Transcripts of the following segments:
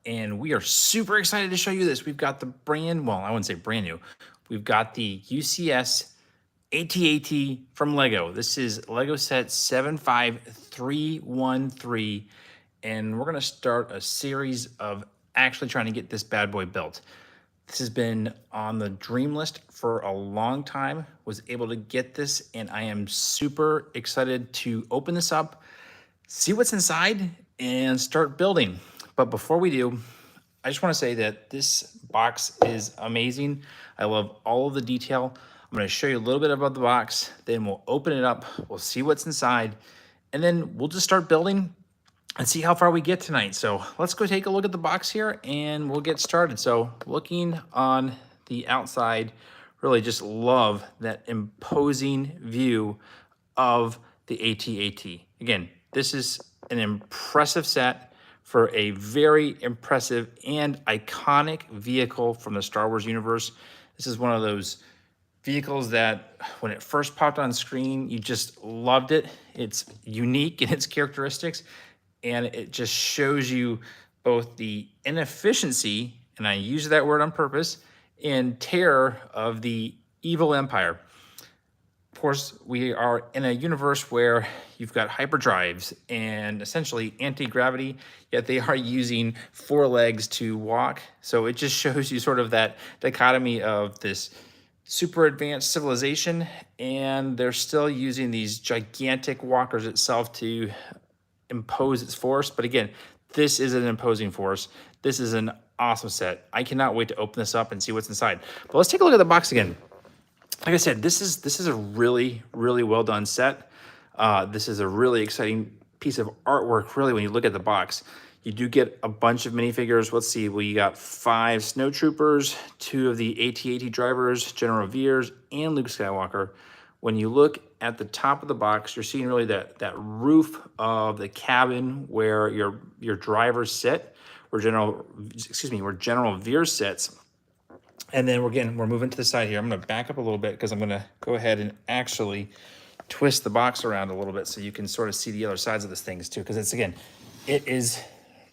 and we are super excited to show you this. We've got the well, I wouldn't say brand new. We've got the UCS AT-AT from Lego. This is Lego set 75313, and we're gonna start a series of actually trying to get this bad boy built. This has been on the dream list for a long time, was able to get this, and I am super excited to open this up, see what's inside, and start building. But before we do, I just want to say that this box is amazing. I love all of the detail. I'm going to show you a little bit about the box, then we'll open it up, we'll see what's inside, and then we'll just start building and see how far we get tonight. So let's go take a look at the box here and we'll get started. So looking on the outside, really just love that imposing view of the AT-AT. Again, this is an impressive set for a very impressive and iconic vehicle from the Star Wars universe. This is one of those vehicles that when it first popped on screen, you just loved it. It's unique in its characteristics, and it just shows you both the inefficiency, and I use that word on purpose, and terror of the evil empire. Of course, we are in a universe where you've got hyperdrives and essentially anti-gravity, yet they are using 4 legs to walk. So it just shows you sort of that dichotomy of this super advanced civilization, and they're still using these gigantic walkers itself to impose its force. But again, this is an imposing force. This is an awesome set. I cannot wait to open this up and see what's inside. But let's take a look at the box again. Like I said, this is a really, really well done set. This is a really exciting piece of artwork, really, when you look at the box. You do get a bunch of minifigures. Let's see, you got 5 snow troopers, 2 of the AT-AT drivers, General Veers, and Luke Skywalker. When you look at the top of the box, you're seeing really that roof of the cabin where your drivers sit, where General Veers sits. And then we're moving to the side here. I'm gonna back up a little bit because I'm gonna go ahead and actually twist the box around a little bit so you can sort of see the other sides of this thing too, because it is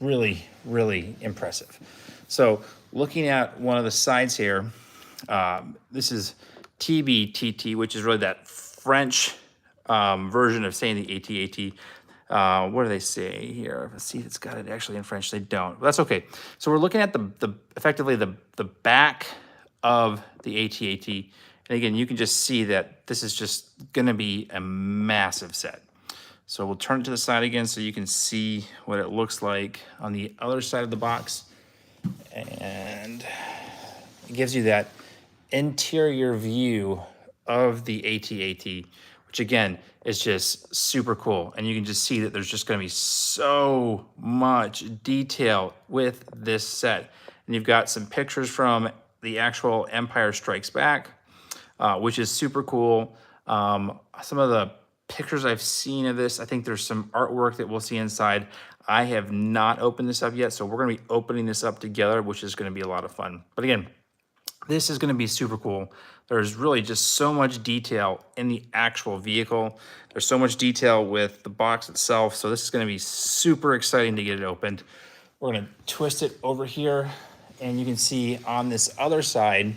really, really impressive. So looking at one of the sides here, this is TBTT, which is really that French version of saying the AT-AT. What do they say here? Let's see if it's got it actually in French. They don't, but that's okay. So we're looking at effectively the back of the AT-AT. And again, you can just see that this is just gonna be a massive set. So we'll turn it to the side again so you can see what it looks like on the other side of the box. And it gives you that interior view of the AT-AT, which again is just super cool. And you can just see that there's just gonna be so much detail with this set. And you've got some pictures from the actual Empire Strikes Back, which is super cool. Some of the pictures I've seen of this, I think there's some artwork that we'll see inside. I have not opened this up yet, so we're gonna be opening this up together, which is gonna be a lot of fun. But again, this is gonna be super cool. There's really just so much detail in the actual vehicle. There's so much detail with the box itself, so this is gonna be super exciting to get it opened. We're gonna twist it over here, and you can see on this other side,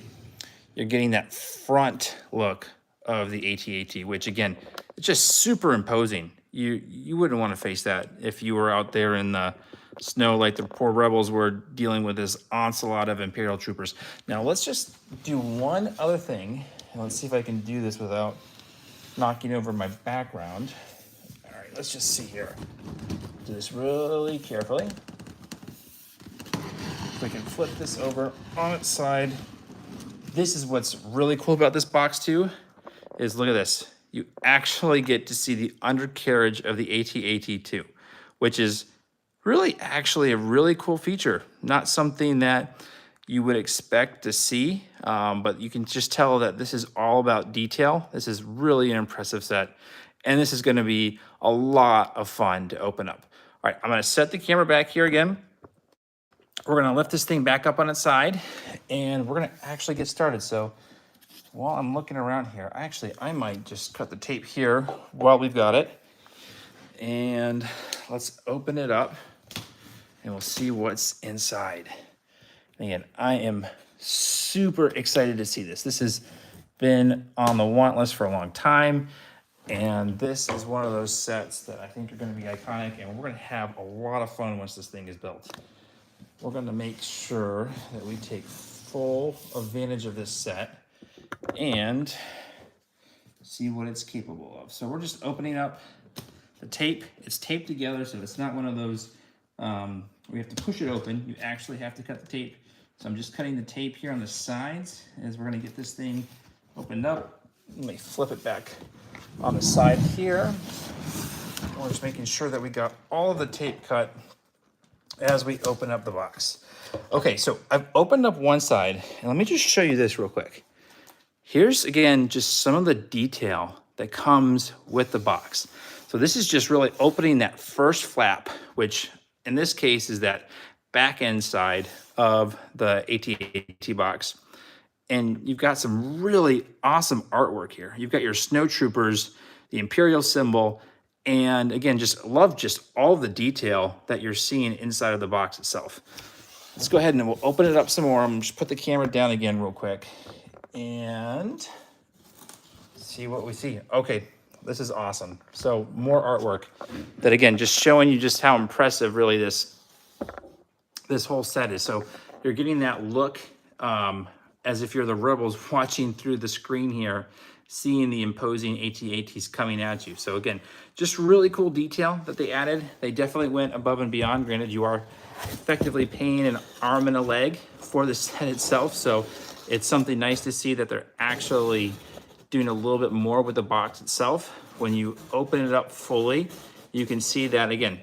you're getting that front look of the AT-AT, which again, it's just super imposing. You wouldn't want to face that if you were out there in the snow like the poor rebels were dealing with this onslaught of Imperial troopers. Now let's just do one other thing, and let's see if I can do this without knocking over my background. All right, let's just see here. Do this really carefully. If we can flip this over on its side. This is what's really cool about this box too, is look at this. You actually get to see the undercarriage of the AT-AT too, which is really actually a really cool feature. Not something that you would expect to see, but you can just tell that this is all about detail. This is really an impressive set, and this is gonna be a lot of fun to open up. All right, I'm gonna set the camera back here again. We're gonna lift this thing back up on its side, and we're gonna actually get started. So while I'm looking around here, I might just cut the tape here while we've got it. And let's open it up. and we'll see what's inside. Again, I am super excited to see this. This has been on the want list for a long time, and this is one of those sets that I think are going to be iconic, and we're going to have a lot of fun once this thing is built. We're going to make sure that we take full advantage of this set and see what it's capable of. So we're just opening up the tape. It's taped together, so it's not one of those we have to push it open. You actually have to cut the tape. So I'm just cutting the tape here on the sides as we're going to get this thing opened up. Let me flip it back on the side here. We're just making sure that we got all of the tape cut as we open up the box. Okay, so I've opened up one side, and let me just show you this real quick. Here's, again, just some of the detail that comes with the box. So this is just really opening that first flap, which in this case is that back end side of the AT-AT box. And you've got some really awesome artwork here. You've got your snowtroopers, the Imperial symbol, and again, just love just all the detail that you're seeing inside of the box itself. Let's go ahead and we'll open it up some more. I'm just put the camera down again real quick and see what we see. Okay, this is awesome. So more artwork that, again, just showing you just how impressive really this whole set is. So you're getting that look as if you're the rebels watching through the screen here, seeing the imposing AT-ATs coming at you. So again, just really cool detail that they added. They definitely went above and beyond. Granted, you are effectively paying an arm and a leg for the set itself. So it's something nice to see that they're actually doing a little bit more with the box itself. When you open it up fully, you can see that, again,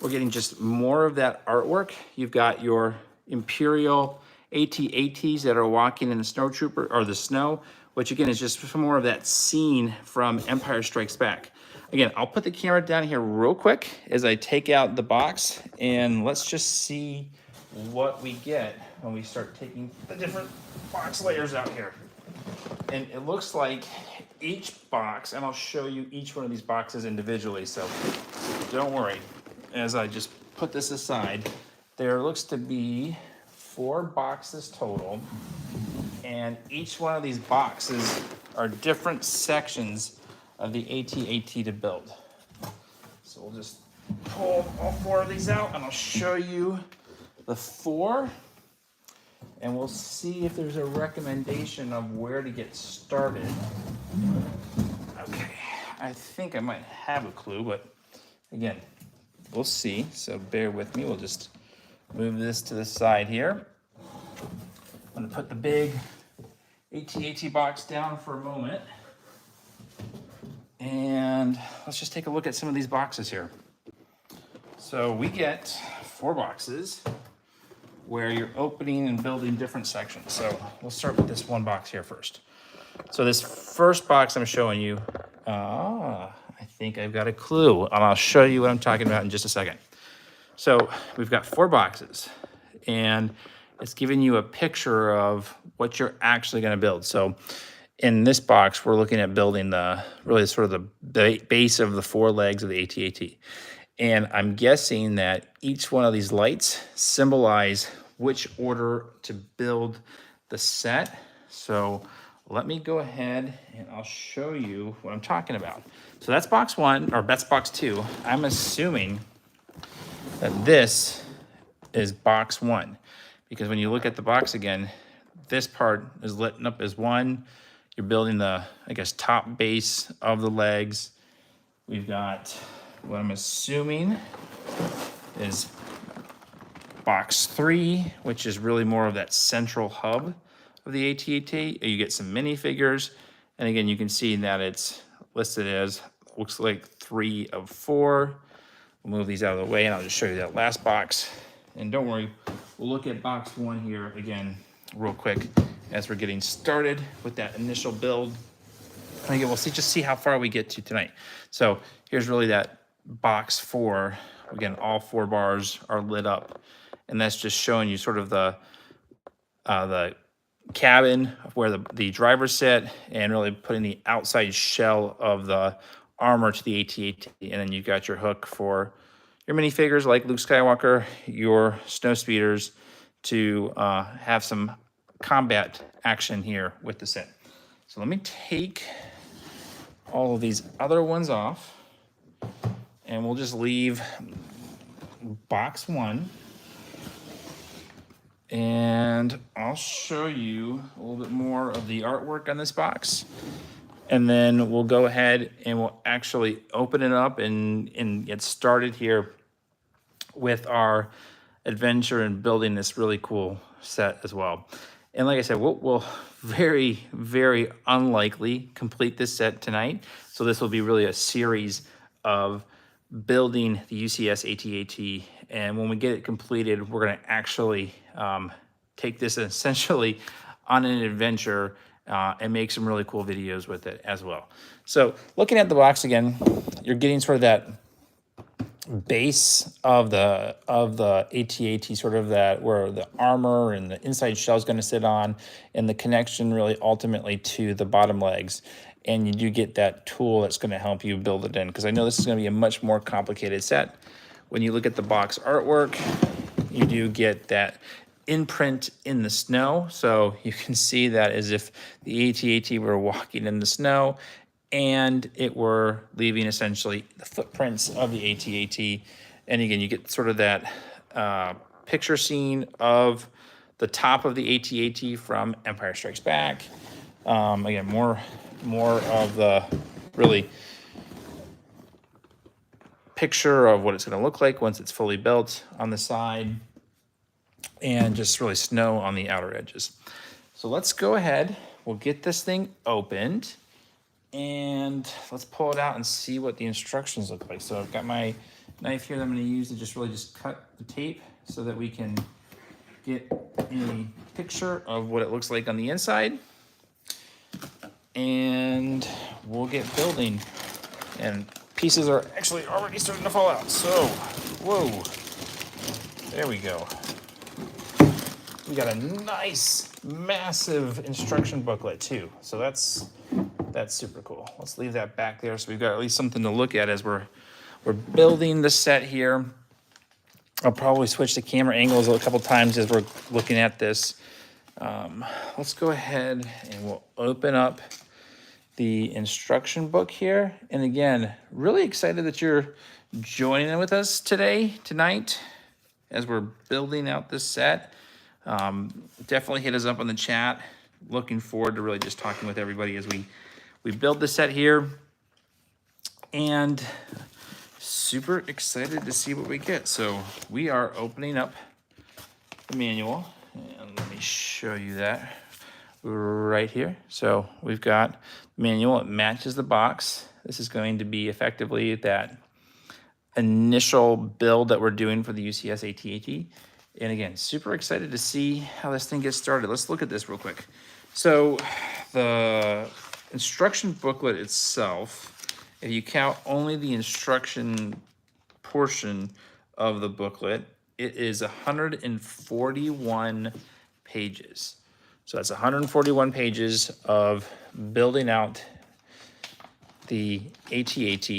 we're getting just more of that artwork. You've got your Imperial AT-ATs that are walking in the snowtrooper or the snow, which again is just more of that scene from Empire Strikes Back. Again, I'll put the camera down here real quick as I take out the box, and let's just see what we get when we start taking the different box layers out here. And it looks like each box, and I'll show you each one of these boxes individually, so don't worry. As I just put this aside, there looks to be 4 boxes total, and each one of these boxes are different sections of the AT-AT to build. So we'll just pull all 4 of these out, and I'll show you the 4, and we'll see if there's a recommendation of where to get started. Okay, I think I might have a clue, but again, we'll see, so bear with me. We'll just move this to the side here. I'm gonna put the big AT-AT box down for a moment. And let's just take a look at some of these boxes here. So we get 4 boxes where you're opening and building different sections. So we'll start with this one box here first. So this first box I'm showing you, I think I've got a clue, and I'll show you what I'm talking about in just a second. So we've got 4 boxes, and it's giving you a picture of what you're actually going to build. So in this box, we're looking at building really sort of the base of the 4 legs of the AT-AT. And I'm guessing that each one of these lights symbolize which order to build the set. So let me go ahead and I'll show you what I'm talking about. So that's box 1, or that's box 2. I'm assuming that this is box 1, because when you look at the box again, this part is lit up as 1. You're building the, I guess, top base of the legs. We've got what I'm assuming is box 3, which is really more of that central hub of the AT-AT. You get some minifigures, and again, you can see that it's listed as, looks like 3 of 4. We'll move these out of the way, and I'll just show you that last box. And don't worry, we'll look at box 1 here again real quick as we're getting started with that initial build. And again, we'll just see how far we get to tonight. So here's really that box 4. Again, all 4 bars are lit up, and that's just showing you sort of the cabin where the drivers sit, and really putting the outside shell of the armor to the AT-AT. And then you've got your hook for your minifigures like Luke Skywalker, your snow speeders, to have some combat action here with the set. So let me take all of these other ones off, and we'll just leave box 1. And I'll show you a little bit more of the artwork on this box. And then we'll go ahead and we'll actually open it up and get started here with our adventure and building this really cool set as well. And like I said, we'll very, very unlikely complete this set tonight. So this will be really a series of building the UCS AT-AT. And when we get it completed, we're gonna actually take this essentially on an adventure and make some really cool videos with it as well. So looking at the box again, you're getting sort of that base of the AT-AT, sort of that where the armor and the inside shell is going to sit on, and the connection really ultimately to the bottom legs. And you do get that tool that's going to help you build it in, because I know this is going to be a much more complicated set. When you look at the box artwork, you do get that imprint in the snow, so you can see that as if the AT-AT were walking in the snow and it were leaving essentially the footprints of the AT-AT. And again, you get sort of that picture scene of the top of the AT-AT from Empire Strikes Back. Again, more of the really picture of what it's going to look like once it's fully built on the side, and just really snow on the outer edges. So let's go ahead, we'll get this thing opened, and let's pull it out and see what the instructions look like. So I've got my knife here that I'm going to use to just cut the tape so that we can get a picture of what it looks like on the inside. And we'll get building. And pieces are actually already starting to fall out. So, whoa, there we go. We got a nice, massive instruction booklet too. So that's super cool. Let's leave that back there so we've got at least something to look at as we're building the set here. I'll probably switch the camera angles a couple times as we're looking at this. Let's go ahead and we'll open up the instruction book here. And again, really excited that you're joining with us tonight, as we're building out this set. Definitely hit us up on the chat. Looking forward to really just talking with everybody as we build the set here. And super excited to see what we get. So we are opening up the manual, and let me show you that right here. So we've got the manual, it matches the box. This is going to be effectively that initial build that we're doing for the UCS AT-AT. And again, super excited to see how this thing gets started. Let's look at this real quick. So the instruction booklet itself, if you count only the instruction portion of the booklet, it is 141 pages. So that's 141 pages of building out the AT-AT,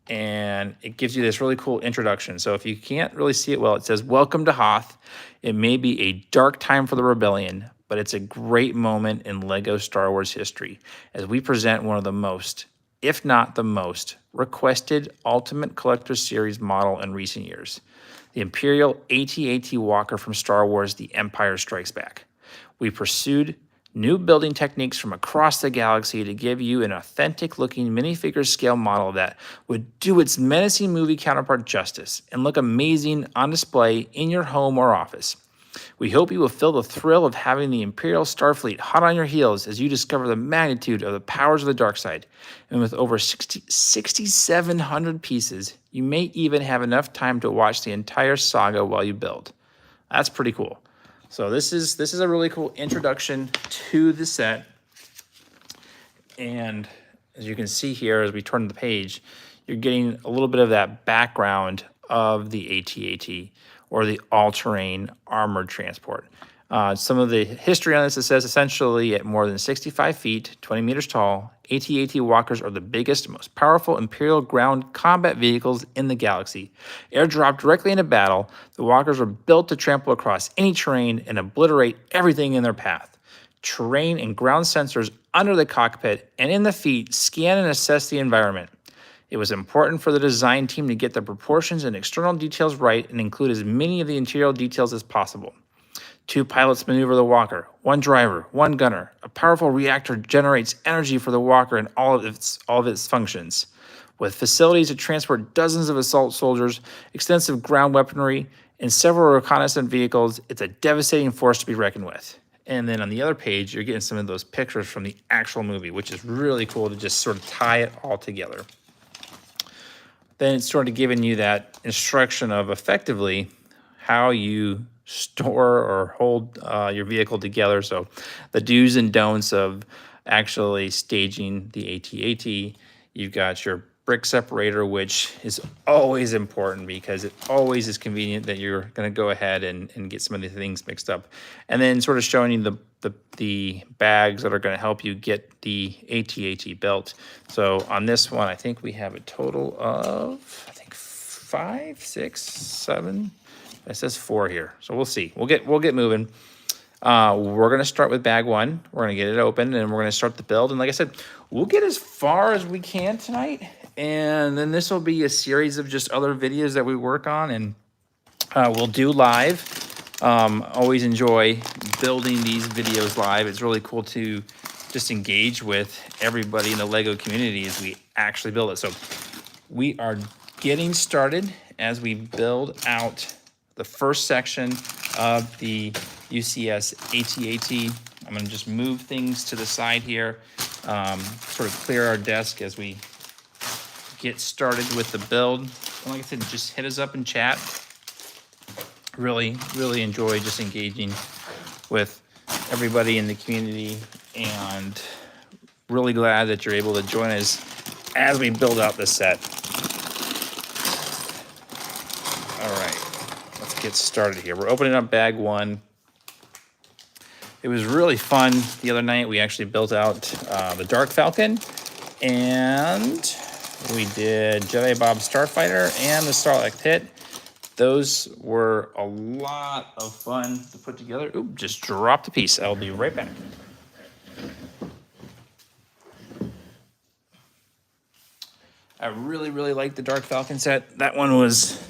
and it gives you this really cool introduction. So if you can't really see it well, it says, "Welcome to Hoth. It may be a dark time for the rebellion, but it's a great moment in LEGO Star Wars history as we present one of the most, if not the most, requested Ultimate Collector Series model in recent years, the Imperial AT-AT Walker from Star Wars The Empire Strikes Back. We pursued new building techniques from across the galaxy to give you an authentic-looking minifigure scale model that would do its menacing movie counterpart justice and look amazing on display in your home or office. We hope you will feel the thrill of having the Imperial Starfleet hot on your heels as you discover the magnitude of the powers of the dark side. And with over 6,700 pieces, you may even have enough time to watch the entire saga while you build." That's pretty cool. So this is a really cool introduction to the set. And as you can see here, as we turn the page, you're getting a little bit of that background of the AT-AT, or the all-terrain armored transport. Some of the history on this, it says essentially at more than 65 feet, 20 meters tall, AT-AT walkers are the biggest, most powerful Imperial ground combat vehicles in the galaxy. Airdropped directly into battle, the walkers are built to trample across any terrain and obliterate everything in their path. Terrain and ground sensors under the cockpit and in the feet scan and assess the environment. It was important for the design team to get the proportions and external details right and include as many of the interior details as possible. 2 pilots maneuver the walker, 1 driver, 1 gunner. A powerful reactor generates energy for the walker and all of its functions. With facilities to transport dozens of assault soldiers, extensive ground weaponry, and several reconnaissance vehicles, it's a devastating force to be reckoned with. And then on the other page, you're getting some of those pictures from the actual movie, which is really cool to just sort of tie it all together. Then it's sort of giving you that instruction of effectively how you store or hold your vehicle together. So the do's and don'ts of actually staging the AT-AT. You've got your brick separator, which is always important because it always is convenient that you're going to go ahead and get some of the things mixed up. And then sort of showing you the bags that are going to help you get the AT-AT built. So on this one, I think we have a total of, I think 5, 6, 7. It says 4 here, so we'll see. We'll get moving. We're gonna start with bag 1. We're gonna get it open, and we're gonna start the build. And like I said, we'll get as far as we can tonight, and then this will be a series of just other videos that we work on, and we'll do live. Always enjoy building these videos live. It's really cool to just engage with everybody in the Lego community as we actually build it. So we are getting started as we build out the first section of the UCS AT-AT. I'm going to just move things to the side here, sort of clear our desk as we get started with the build. And like I said, just hit us up in chat. Really enjoy just engaging with everybody in the community, and really glad that you're able to join us as we build out this set. Get started here. We're opening up bag 1. It was really fun the other night. We actually built out the Dark Falcon, and we did Jedi Bob Starfighter and the Sarlacc Pit. Those were a lot of fun to put together. Oop, just dropped a piece. I'll be right back. I really like the Dark Falcon set. That one was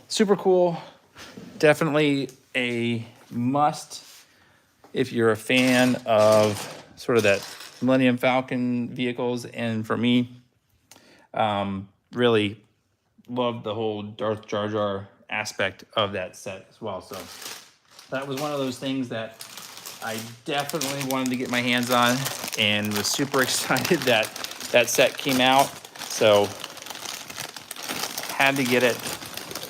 super cool. Definitely a must if you're a fan of sort of that Millennium Falcon vehicles. And for me, really loved the whole Darth Jar Jar aspect of that set as well. So that was one of those things that I definitely wanted to get my hands on, and was super excited that that set came out. So had to get it.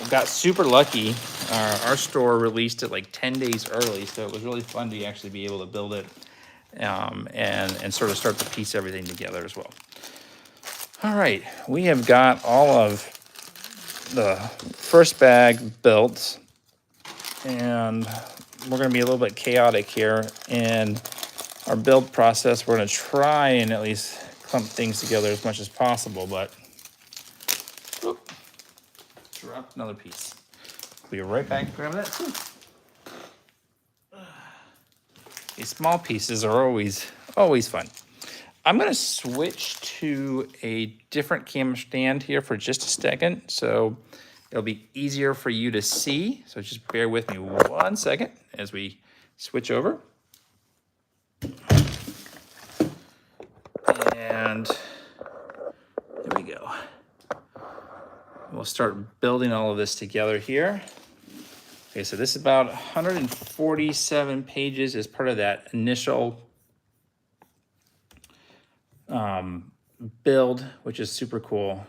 Got super lucky. Our store released it like 10 days early, so it was really fun to actually be able to build it and sort of start to piece everything together as well. All right, we have got all of the first bag built, and we're going to be a little bit chaotic here in our build process. We're going to try and at least clump things together as much as possible, but whoop, dropped another piece. We'll be right back to grab that too. These small pieces are always fun. I'm going to switch to a different camera stand here for just a second, so it'll be easier for you to see. So just bear with me 1 second as we switch over. And there we go. We'll start building all of this together here. Okay, so this is about 147 pages as part of that initial build, which is super cool.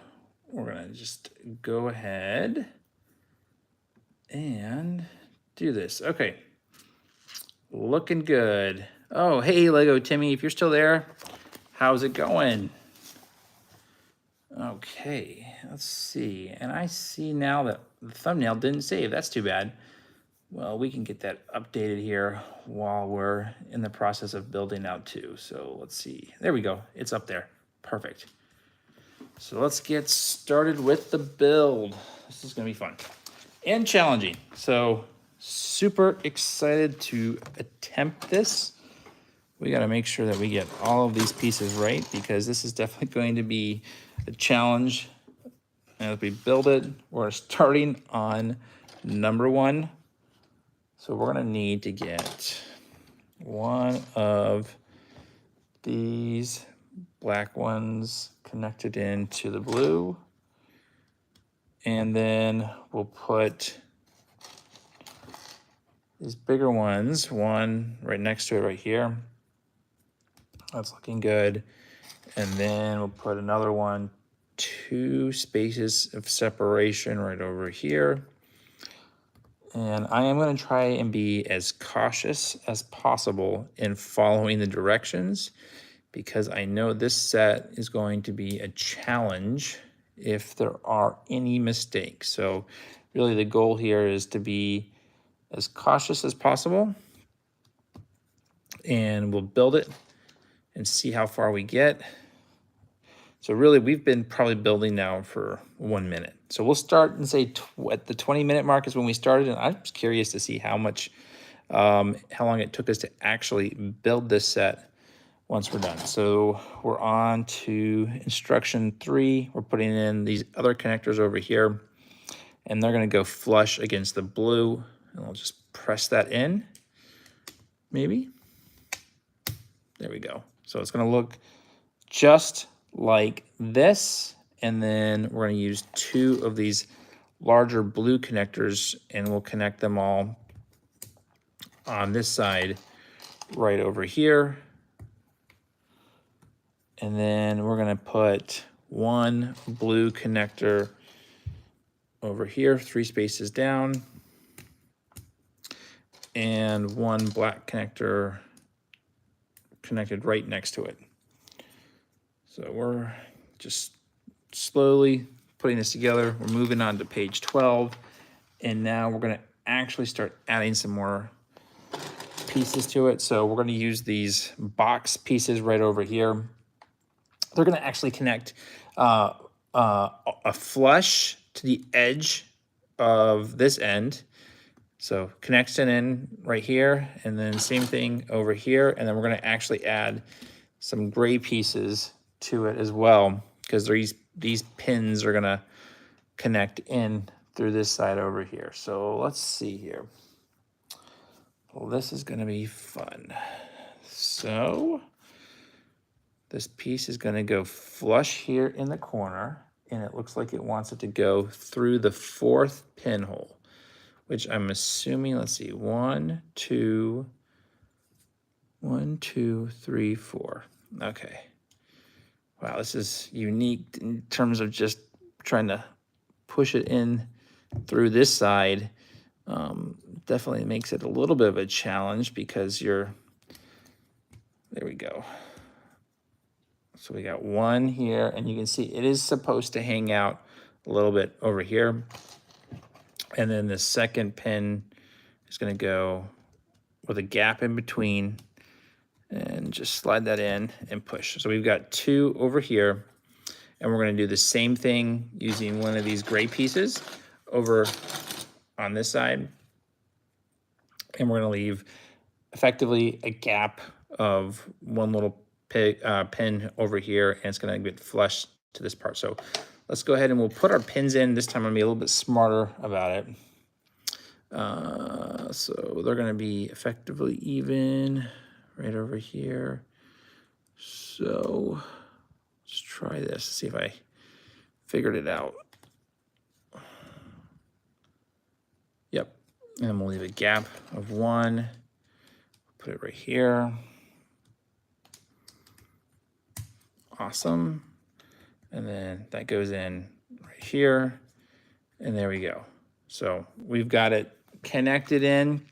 We're gonna just go ahead and do this. Okay, looking good. Oh, hey, Lego Timmy, if you're still there, how's it going? Okay, let's see. And I see now that the thumbnail didn't save. That's too bad. Well, we can get that updated here while we're in the process of building out too. So let's see. There we go. It's up there. Perfect. So let's get started with the build. This is going to be fun and challenging. So super excited to attempt this. We got to make sure that we get all of these pieces right, because this is definitely going to be a challenge as we build it. We're starting on number 1. So we're going to need to get one of these black ones connected into the blue. And then we'll put these bigger ones, one right next to it right here. That's looking good. And then we'll put another one, 2 spaces of separation right over here. And I am going to try and be as cautious as possible in following the directions, because I know this set is going to be a challenge if there are any mistakes. So really the goal here is to be as cautious as possible, and we'll build it and see how far we get. So really we've been probably building now for 1 minute. So we'll start and say at the 20-minute mark is when we started, and I'm just curious to see how long it took us to actually build this set once we're done. So we're on to instruction 3. We're putting in these other connectors over here, and they're going to go flush against the blue, and I'll just press that in, maybe. There we go. So it's going to look just like this, and then we're going to use 2 of these larger blue connectors, and we'll connect them all on this side right over here. And then we're going to put 1 blue connector over here, 3 spaces down, and 1 black connector connected right next to it. So we're just slowly putting this together. We're moving on to page 12, and now we're going to actually start adding some more pieces to it. So we're going to use these box pieces right over here. They're going to actually connect a flush to the edge of this end. So connection in right here, and then same thing over here. And then we're going to actually add some gray pieces to it as well, because these pins are going to connect in through this side over here. So let's see here. Well, this is going to be fun. So this piece is going to go flush here in the corner, and it looks like it wants it to go through the 4th pinhole, which I'm assuming, let's see, 1, 2, 1, 2, 3, 4. Okay. Wow, this is unique in terms of just trying to push it in through this side. Definitely makes it a little bit of a challenge, because there we go. So we got 1 here, and you can see it is supposed to hang out a little bit over here. And then the second pin is going to go with a gap in between, and just slide that in and push. So we've got 2 over here, and we're going to do the same thing using one of these gray pieces over on this side. And we're going to leave effectively a gap of 1 little pin over here, and it's going to get flush to this part. So let's go ahead and we'll put our pins in. This time I'm going to be a little bit smarter about it. So they're going to be effectively even right over here. So let's try this, see if I figured it out. Yep. And we'll leave a gap of 1. Put it right here. Awesome. And then that goes in right here. And there we go. So we've got it connected in.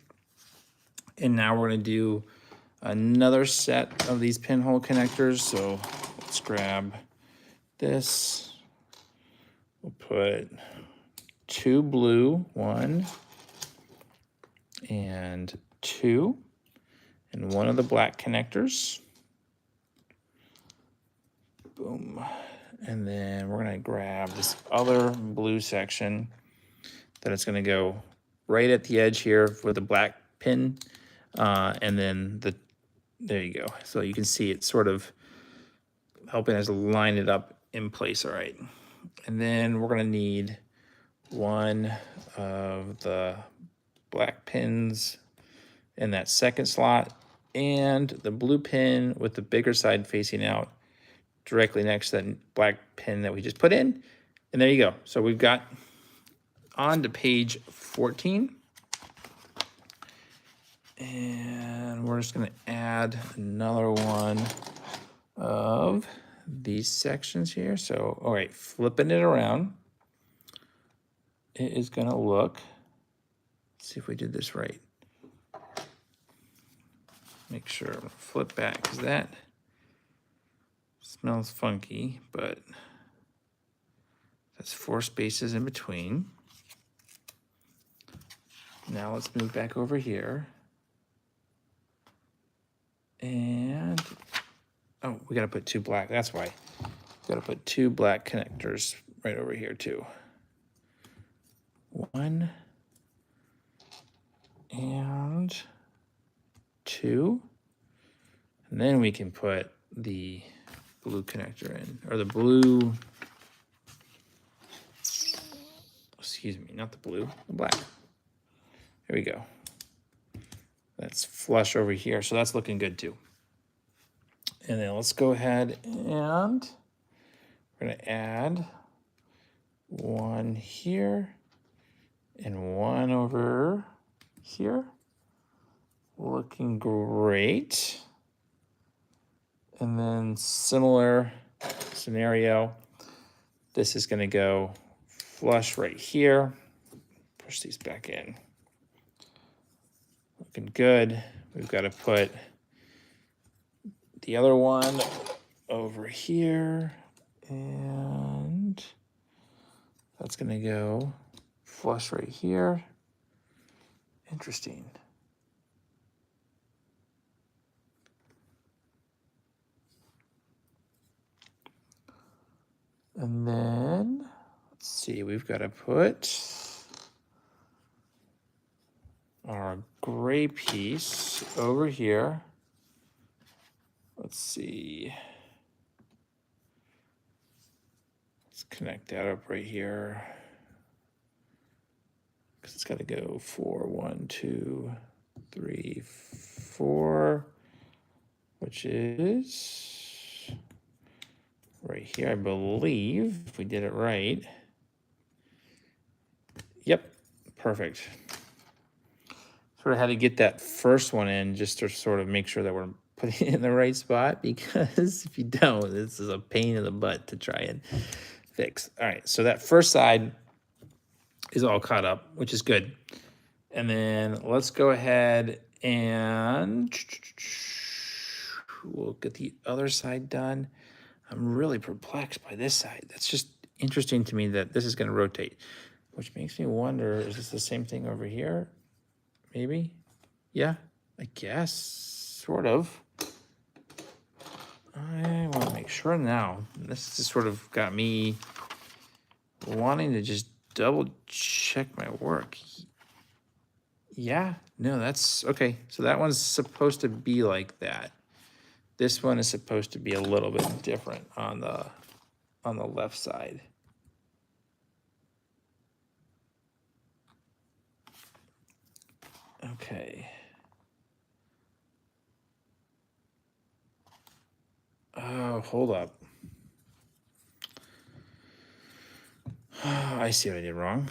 And now we're going to do another set of these pinhole connectors. So let's grab this. We'll put 2 blue, 1, and 2, and one of the black connectors. Boom. And then we're going to grab this other blue section that it's going to go right at the edge here with the black pin. And then there you go. So you can see it sort of helping us line it up in place. All right. And then we're going to need one of the black pins in that second slot and the blue pin with the bigger side facing out directly next to that black pin that we just put in. And there you go. So we've got on to page 14. And we're just going to add another one of these sections here. So, all right, flipping it around, it is going to look, let's see if we did this right. Make sure, I'm going to flip back because that smells funky, but that's 4 spaces in between. Now let's move back over here. And, oh, we got to put 2 black. That's why. We got to put 2 black connectors right over here too. 1 and 2. And then we can put the blue connector in, or the blue, excuse me, not the blue, the black. There we go. That's flush over here, so that's looking good too. And then let's go ahead and we're gonna add 1 here and 1 over here. Looking great. And then similar scenario, this is gonna go flush right here. Push these back in. Looking good. We've got to put the other one over here, and that's going to go flush right here. Interesting. And then, let's see, we've got to put our gray piece over here. Let's see. Let's connect that up right here. Because it's got to go 4, 1, 2, 3, 4, which is right here, I believe, if we did it right. Yep, perfect. Sort of had to get that first one in just to sort of make sure that we're putting it in the right spot, because if you don't, this is a pain in the butt to try and fix. All right, so that first side is all caught up, which is good. And then let's go ahead and we'll get the other side done. I'm really perplexed by this side. That's just interesting to me that this is going to rotate, which makes me wonder, is this the same thing over here? Maybe? Yeah, I guess, sort of. I want to make sure now. This has sort of got me wanting to just double check my work. Yeah, no, that's okay. So that one's supposed to be like that. This one is supposed to be a little bit different on the left side. Okay. Oh, hold up. I see what I did wrong.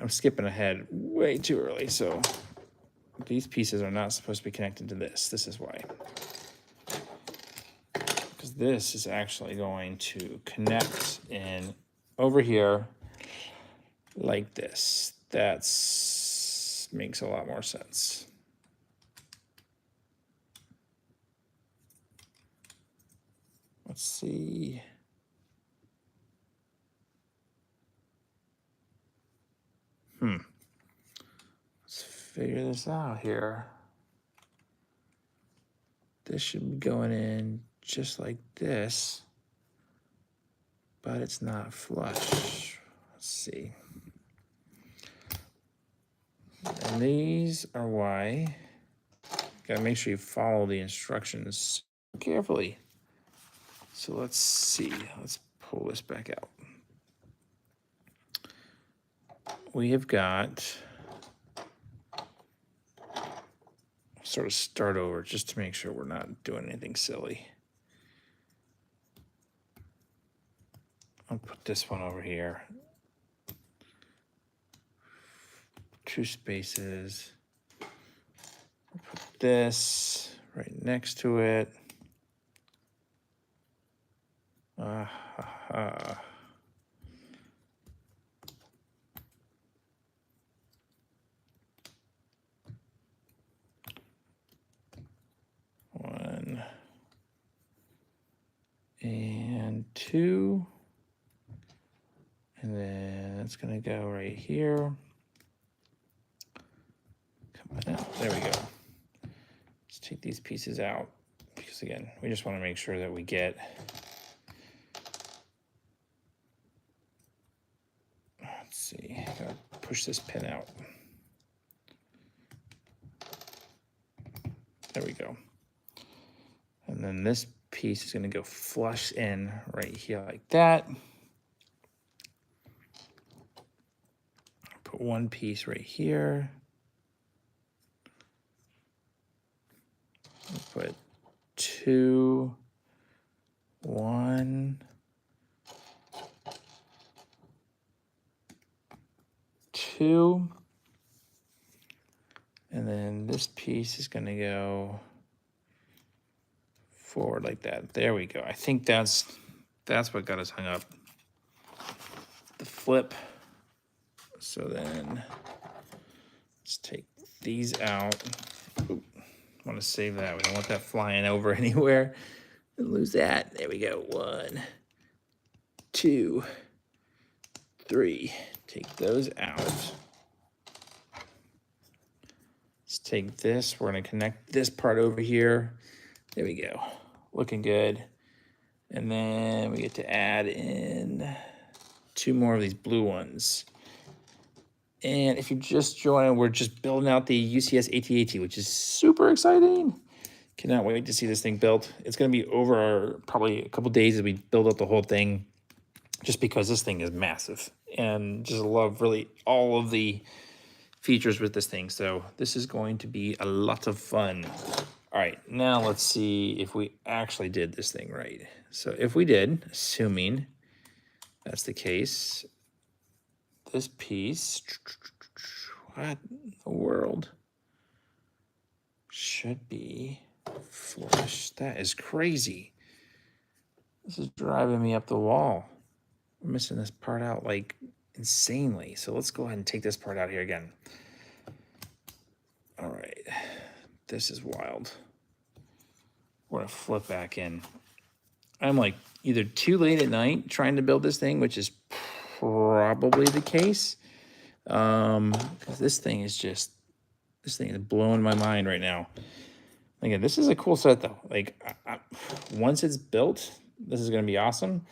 I'm skipping ahead way too early, so these pieces are not supposed to be connected to this. This is why. Because this is actually going to connect in over here like this. That's makes a lot more sense. Let's see. Let's figure this out here. This should be going in just like this, but it's not flush. Let's see. And these are why. Gotta make sure you follow the instructions carefully. So let's see. Let's pull this back out. We have got, sort of start over just to make sure we're not doing anything silly. I'll put this one over here. 2 spaces. I'll put this right next to it. One and 2. And then it's gonna go right here. Come on out. There we go. Let's take these pieces out because again, we just want to make sure that we get, let's see, gotta push this pin out. There we go. And then this piece is gonna go flush in right here like that. Put one piece right here. Put 2, 1, 2, and then this piece is going to go forward like that. There we go. I think that's what got us hung up. The flip. So then let's take these out. Oop. Want to save that. We don't want that flying over anywhere. Lose that. There we go. 1, 2, 3. Take those out. Let's take this. We're going to connect this part over here. There we go. Looking good. And then we get to add in 2 more of these blue ones. And if you just joined, we're just building out the UCS AT-AT, which is super exciting. Cannot wait to see this thing built. It's going to be over probably a couple days as we build up the whole thing, just because this thing is massive. And just love really all of the features with this thing. So this is going to be a lot of fun. All right, now let's see if we actually did this thing right. So if we did, assuming that's the case, this piece, what in the world, should be flush. That is crazy. This is driving me up the wall. I'm missing this part out like insanely. So let's go ahead and take this part out here again. All right, this is wild. We're gonna flip back in. I'm like either too late at night trying to build this thing, which is probably the case. Because this thing is blowing my mind right now. Again, this is a cool set though. Like once it's built, this is going to be awesome.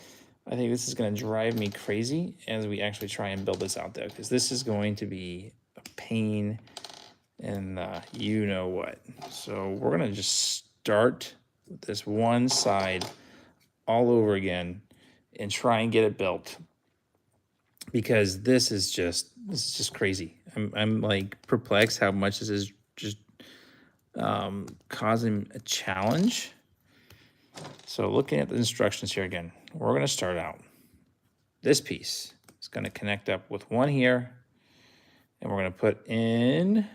I think this is going to drive me crazy as we actually try and build this out though, because this is going to be a pain and you know what. So we're going to just start with this one side all over again and try and get it built, because this is just crazy. I'm like perplexed how much this is just causing a challenge. So looking at the instructions here again, we're going to start out. This piece is going to connect up with one here, and we're going to put in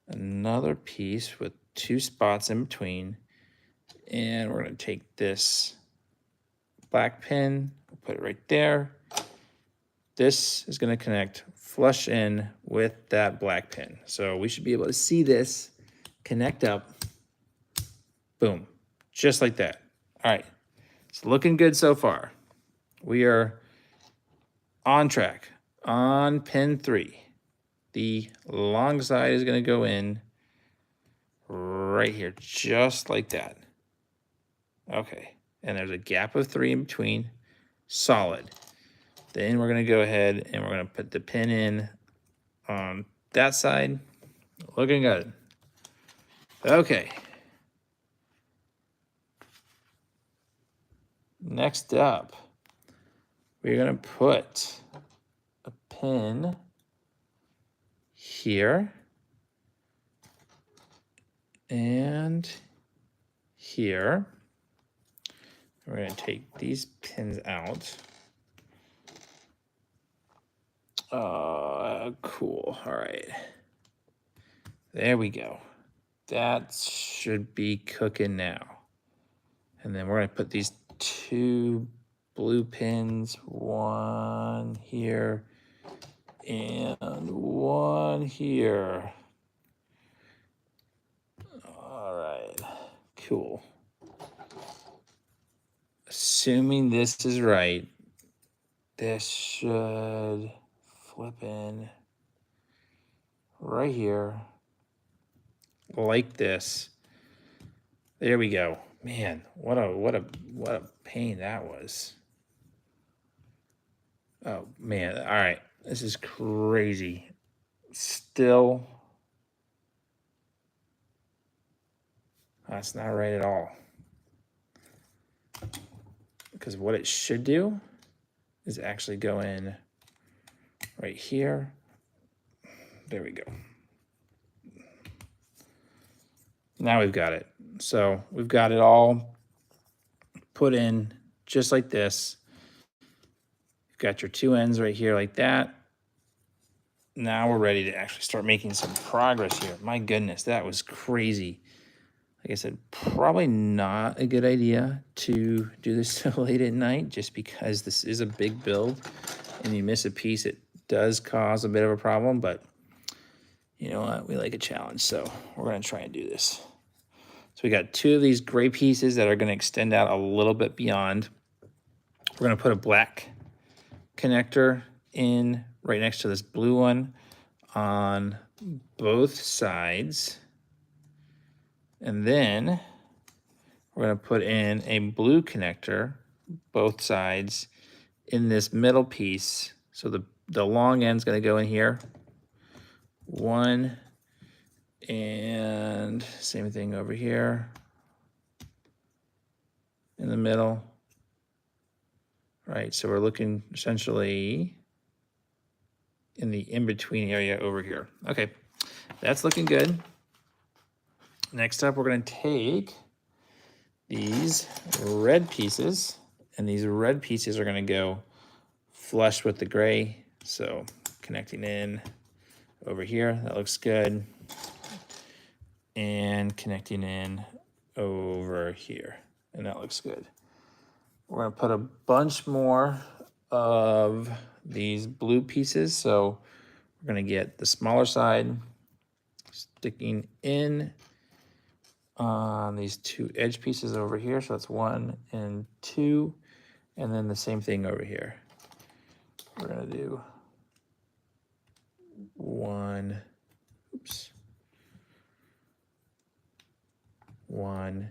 another piece with 2 spots in between, and we're going to take this black pin, we'll put it right there. This is going to connect flush in with that black pin. So we should be able to see this connect up. Boom. Just like that. All right. It's looking good so far. We are on track on pin 3. the long side is going to go in right here, just like that. Okay, and there's a gap of 3 in between, solid. Then we're going to go ahead and we're going to put the pin in on that side. Looking good. Okay. Next up, we're going to put a pin here and here. We're going to take these pins out. Cool. All right. There we go. That should be cooking now. And then we're going to put these 2 blue pins, one here and one here. All right. Cool. Assuming this is right, this should flip in right here like this. There we go. Man, what a pain that was. Oh man, all right. This is crazy. Still, that's not right at all. Because what it should do is actually go in right here. There we go. Now we've got it. So we've got it all put in just like this. You've got your 2 ends right here like that. Now we're ready to actually start making some progress here. My goodness, that was crazy. Like I said, probably not a good idea to do this so late at night just because this is a big build and you miss a piece, it does cause a bit of a problem, but you know what? We like a challenge, so we're going to try and do this. So we got 2 of these gray pieces that are going to extend out a little bit beyond. We're going to put a black connector in right next to this blue one on both sides. And then we're going to put in a blue connector, both sides, in this middle piece. So the long end's going to go in here. One, and same thing over here in the middle. Right, so we're looking essentially in the in-between area over here. Okay, that's looking good. Next up, we're going to take these red pieces, and these red pieces are going to go flush with the gray. So connecting in over here, that looks good. And connecting in over here, and that looks good. We're going to put a bunch more of these blue pieces. So we're going to get the smaller side sticking in on these 2 edge pieces over here. So that's 1 and 2. And then the same thing over here. We're going to do 1, oops, 1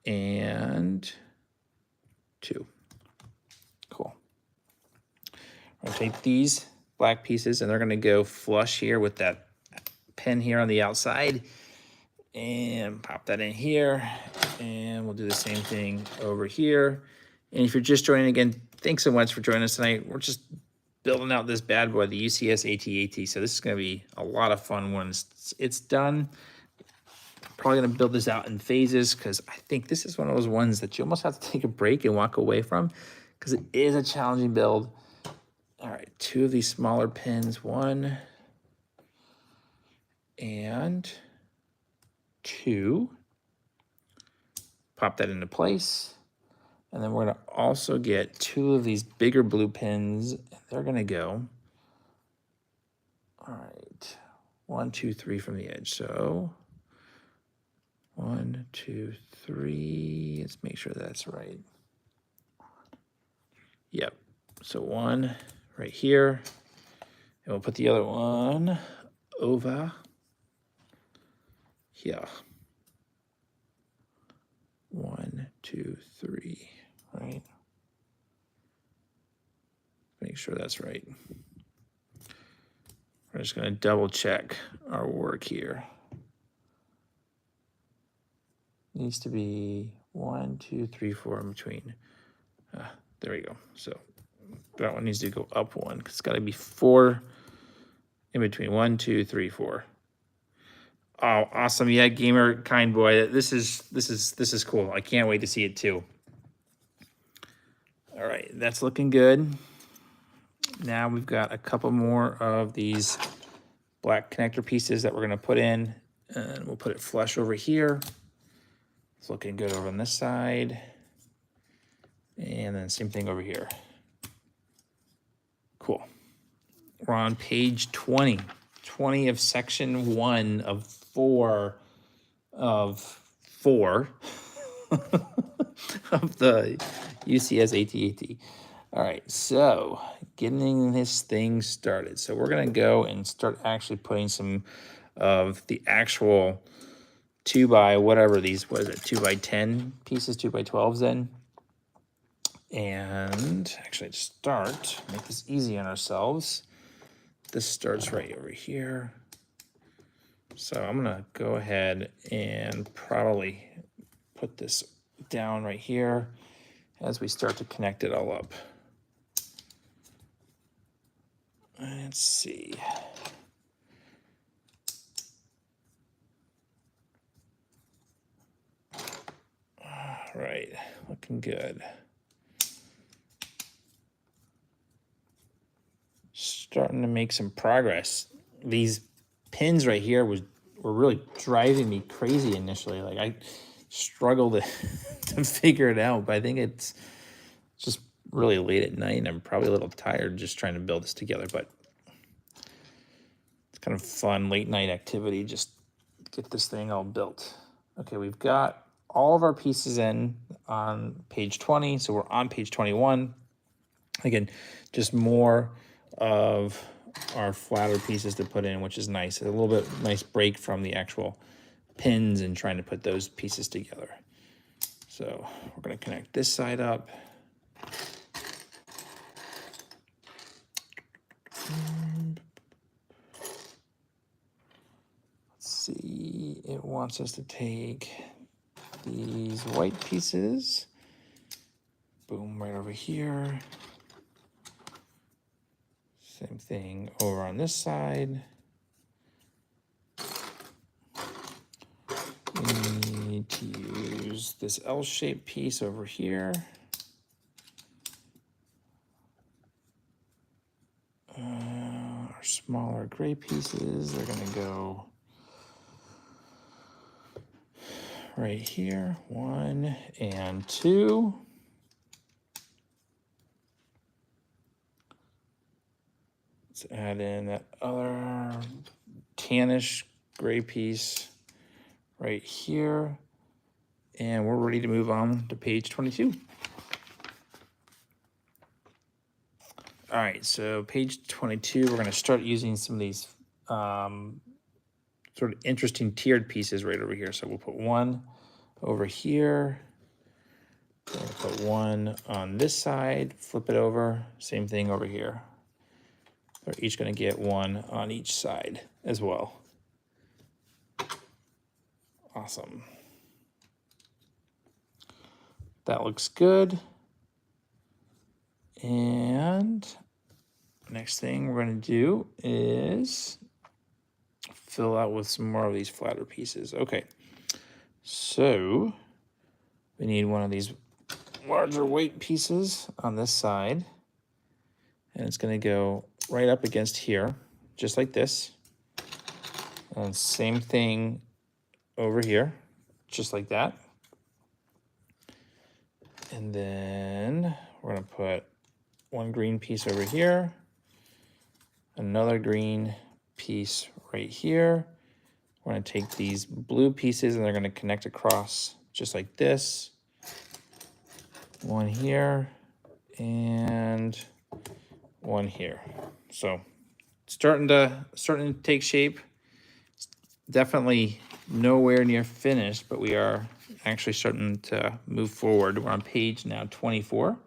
and 2. Cool. We're going to take these black pieces and they're going to go flush here with that pin here on the outside and pop that in here. And we'll do the same thing over here. And if you're just joining again, thanks so much for joining us tonight. We're just building out this bad boy, the UCS AT-AT. So this is going to be a lot of fun once it's done. Probably going to build this out in phases because I think this is one of those ones that you almost have to take a break and walk away from because it is a challenging build. All right, 2 of these smaller pins, 1 and 2. Pop that into place. And then we're going to also get 2 of these bigger blue pins. They're going to go, all right, 1, 2, 3 from the edge. So 1, 2, 3. Let's make sure that's right. Yep. So 1 right here, And we'll put the other one over here. 1, 2, 3, right? Make sure that's right. We're just going to double check our work here. Needs to be 1, 2, 3, 4 in between. There we go. So that one needs to go up one because it's got to be 4 in between. 1, 2, 3, 4. Oh, awesome! Yeah, gamer kind boy. This is cool. I can't wait to see it too. All right, that's looking good. Now we've got a couple more of these black connector pieces that we're going to put in, and we'll put it flush over here. It's looking good over on this side, and then same thing over here. Cool. We're on page 20. 20 of section 1 of 4 of the UCS AT-AT. All right, so getting this thing started. So we're gonna go and start actually putting some of the actual 2 by whatever these, what is it, 2 by 10 pieces, 2 by 12s in. And actually to start, make this easy on ourselves. This starts right over here. So I'm gonna go ahead and probably put this down right here as we start to connect it all up. Let's see. All right, looking good. Starting to make some progress. These pins right here were really driving me crazy initially. Like I struggled to figure it out, but I think it's just really late at night and I'm probably a little tired just trying to build this together, but it's kind of fun late night activity, just get this thing all built. Okay, we've got all of our pieces in on page 20, so we're on page 21. Again, just more of our flatter pieces to put in, which is nice. A little bit nice break from the actual pins and trying to put those pieces together. So we're going to connect this side up. Let's see, it wants us to take these white pieces, boom, right over here. Same thing over on this side. We need to use this L-shaped piece over here. Our smaller gray pieces are gonna go right here, 1 and 2. Let's add in that other tannish gray piece right here. And we're ready to move on to page 22. All right, so page 22, we're gonna start using some of these sort of interesting tiered pieces right over here. So we'll put one over here. We'll put one on this side, flip it over, same thing over here. They're each gonna get one on each side as well. Awesome. That looks good. And next thing we're gonna do is fill out with some more of these flatter pieces. Okay, so we need one of these larger weight pieces on this side, and it's gonna go right up against here, just like this. And same thing over here, just like that. And then we're gonna put one green piece over here, another green piece right here. We're gonna take these blue pieces and they're gonna connect across just like this. One here and one here. So starting to take shape. Definitely nowhere near finished, but we are actually starting to move forward. We're on page now 24.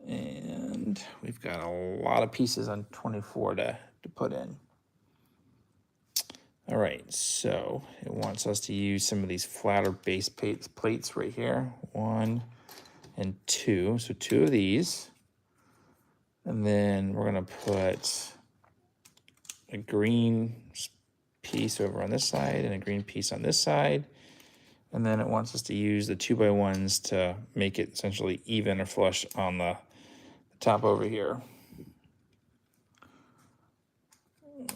And we've got a lot of pieces on 24 to put in. All right, so it wants us to use some of these flatter base plates right here. 1 and 2, so 2 of these. And then we're gonna put a green piece over on this side and a green piece on this side. And then it wants us to use the 2x1s to make it essentially even or flush on the top over here.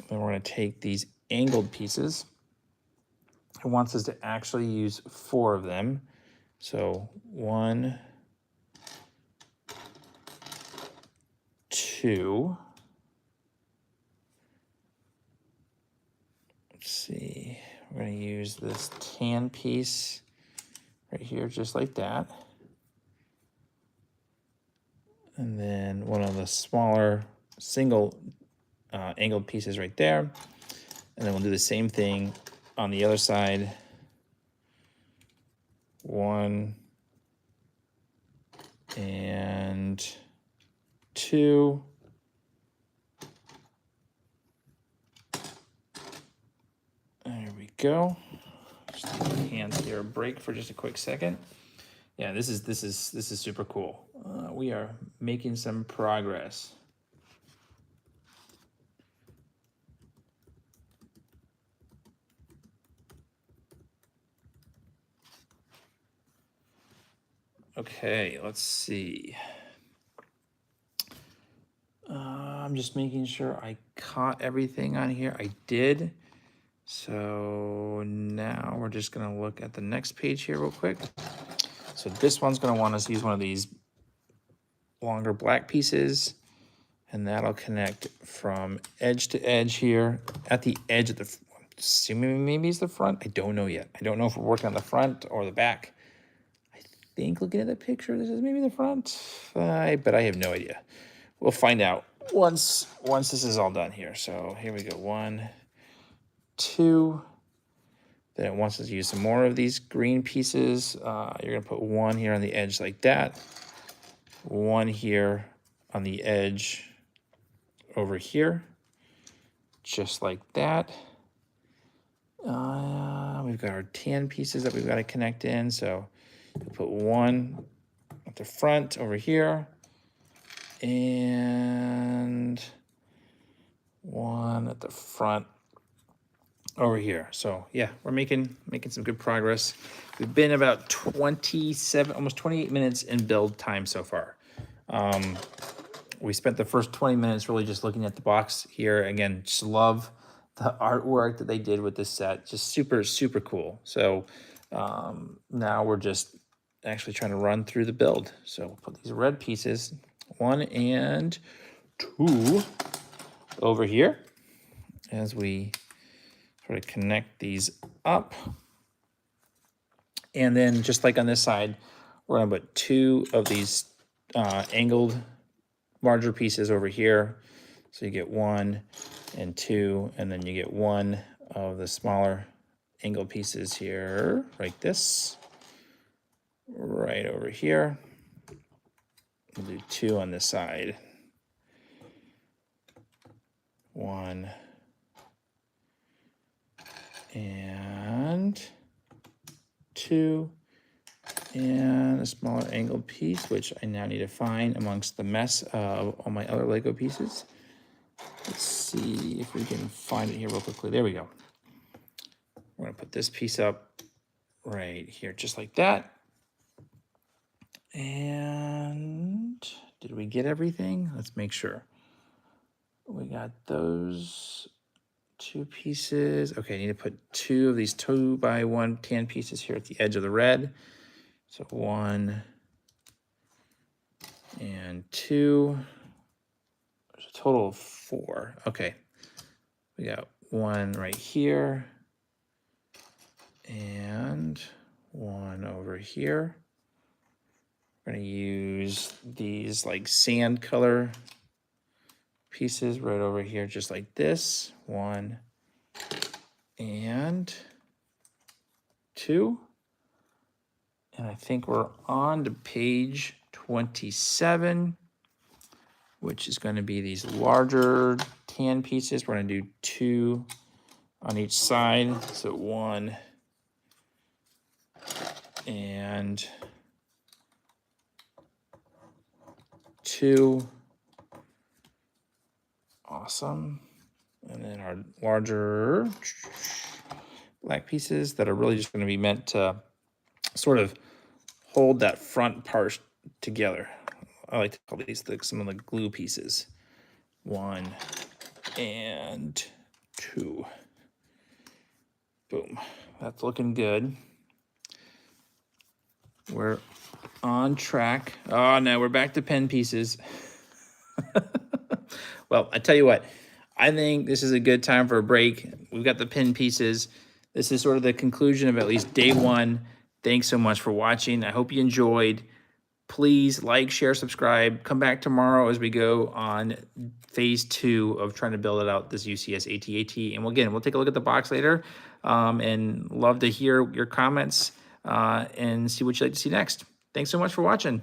Then we're going to take these angled pieces. It wants us to actually use 4 of them. So 1, 2. Let's see. We're going to use this tan piece right here, just like that. And then one of the smaller single angled pieces right there. And then we'll do the same thing on the other side. 1 and 2. There we go. Just give my hands here a break for just a quick second. Yeah, this is super cool. We are making some progress. Okay, let's see. I'm just making sure I caught everything on here. I did. So now we're just gonna look at the next page here real quick. So this one's gonna want us to use one of these longer black pieces, and that'll connect from edge to edge here at the edge of the, assuming maybe it's the front. I don't know yet. I don't know if we're working on the front or the back. I think looking at the picture, this is maybe the front, but I have no idea. We'll find out once this is all done here. So here we go, 1, 2. Then it wants us to use some more of these green pieces. You're gonna put 1 here on the edge like that. 1 here on the edge over here, just like that. We've got our tan pieces that we've got to connect in. So we'll put 1 at the front over here and 1 at the front over here. So yeah, we're making some good progress. We've been about 27, almost 28 minutes in build time so far. We spent the first 20 minutes really just looking at the box here. Again, just love the artwork that they did with this set. Just super, super cool. So now we're just actually trying to run through the build. So we'll put these red pieces, 1 and 2 over here as we sort of connect these up. And then just like on this side, we're gonna put 2 of these angled larger pieces over here. So you get 1 and 2, and then you get 1 of the smaller angled pieces here, like this, right over here. We'll do 2 on this side. 1 and 2. And a smaller angled piece, which I now need to find amongst the mess of all my other Lego pieces. Let's see if we can find it here real quickly. There we go. We're gonna put this piece up right here, just like that. And did we get everything? Let's make sure. We got those 2 pieces. Okay, I need to put 2 of these 2x1 tan pieces here at the edge of the red. So 1 and 2. There's a total of 4. Okay. We got 1 right here and 1 over here. We're going to use these like sand color pieces right over here, just like this. 1 and 2. And I think we're on to page 27, which is going to be these larger tan pieces. We're going to do 2 on each side. So 1 and 2. Awesome. And then our larger black pieces that are really just going to be meant to sort of hold that front part together. I like to call these some of the glue pieces. 1 and 2. Boom. That's looking good. We're on track. Oh, no, we're back to pen pieces. Well, I tell you what, I think this is a good time for a break. We've got the pen pieces. This is sort of the conclusion of at least day 1. Thanks so much for watching. I hope you enjoyed. Please like, share, subscribe. Come back tomorrow as we go on phase 2 of trying to build it out, this UCS AT-AT. And again, we'll take a look at the box later, and love to hear your comments and see what you'd like to see next. Thanks so much for watching.